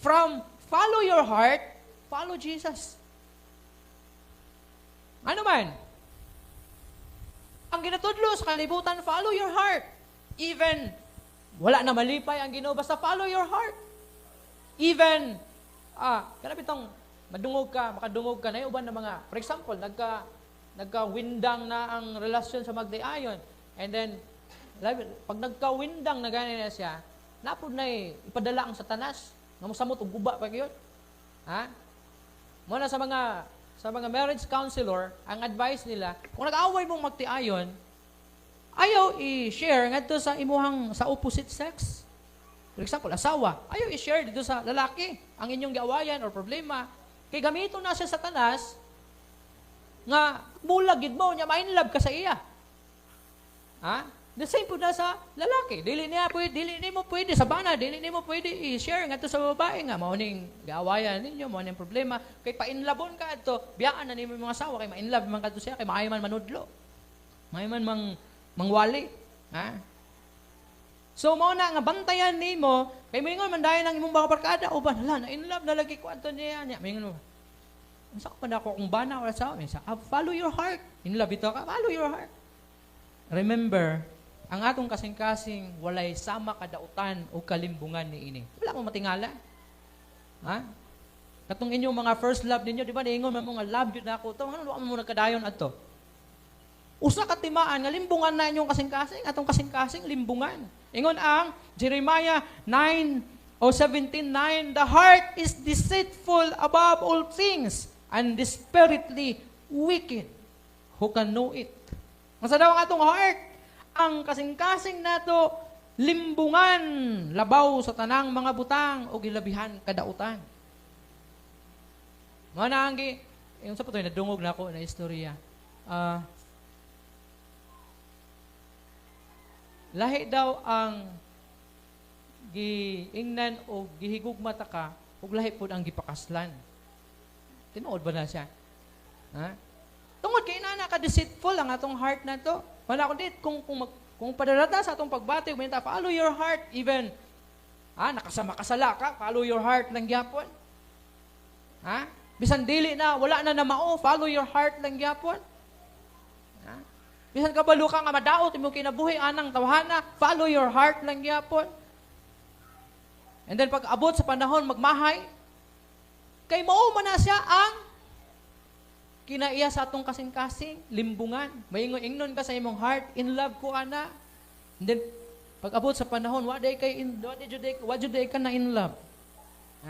from follow your heart, follow Jesus. Ano man? Ang ginatudlo sa kalibutan, follow your heart. Even, wala na malipay ang Ginoo, basta follow your heart. Even, kanap itong makadungog ka, na yung uban na mga, for example, nagka-windang na ang relasyon sa magdayon. And then, pag nagka-windang na gano'n na siya, napod na ipadala ang satanas, nga masamot o guba pa yun. Ha? Muna sa mga marriage counselor, ang advice nila, kung nag-away mong magtiayon, ayaw i-share ngadto sa imuhang sa opposite sex. For example, asawa, ayaw i-share dito sa lalaki ang inyong giawayan or problema. Kay gamito na siya satanas nga bulag gid mo nya main love ka sa iya. Ha? The same po na sa lalaki. Dili ni mo pwede sa bana, dili ni mo pwede i-share ngadto sa babae nga mao ning giawayan ninyo, mao ning problema. Kay painlabon ka adto, biyaan na nimo mga asawa kay main love man kadto siya kay maayo man manudlo. Maayo man mangwali. Ha? So, mo na nga bantayan nimo kay mingon man dayon ang imong mga barkada, uban, hala, na in love na lagi ko adto niya. Mingon mo, unsa ka pa na ako kung bana wala sa amin? Follow your heart. In love ito ka, follow your heart. Remember, ang atong kasing-kasing walay sama kadautan o kalimbungan ni ini. Wala mo matingala. Ha? Katong inyong mga first love ninyo, di ba, niingon mo nga, love yun na ako. Ito, ano mo nagkadayon ato? Usa ka timaan, nga limbungan na inyong kasing-kasing, atong kasing-kasing, limbungan. Ingon ang Jeremiah 17:9, the heart is deceitful above all things and desperately wicked. Who can know it? Masa daw ang atong heart? Ang kasing-kasing nato, limbungan, labaw sa tanang mga butang o gilabihan kadautan. Mga naanggi, yung sa patoy, nadungog na ako na istorya. Lahi daw ang giingnan o gihigugmata ka, ug lahi pod ang gipakaslan. Tinuod ba na siya? Ha? Tungod kay inana ka deceitful ang atong heart na to. Wala ko dit kung padarata sa atong pagbati, minta follow your heart even nakasama-kasala ka, follow your heart lang gyapon. Ha? Bisan dili na wala na namao, follow your heart lang gyapon. Ha? Bisan kabalo ka nga madaot imong kinabuhi anang tawhana, follow your heart lang gyapon. And then pag abot sa panahon magmahay, kay mao man na siya ang kinaiya sa atong kasing-kasing, limbungan. Maingon-ingnon ka sa imong heart, in love ko ana. And then, pag abot sa panahon, wa jud ka na in love.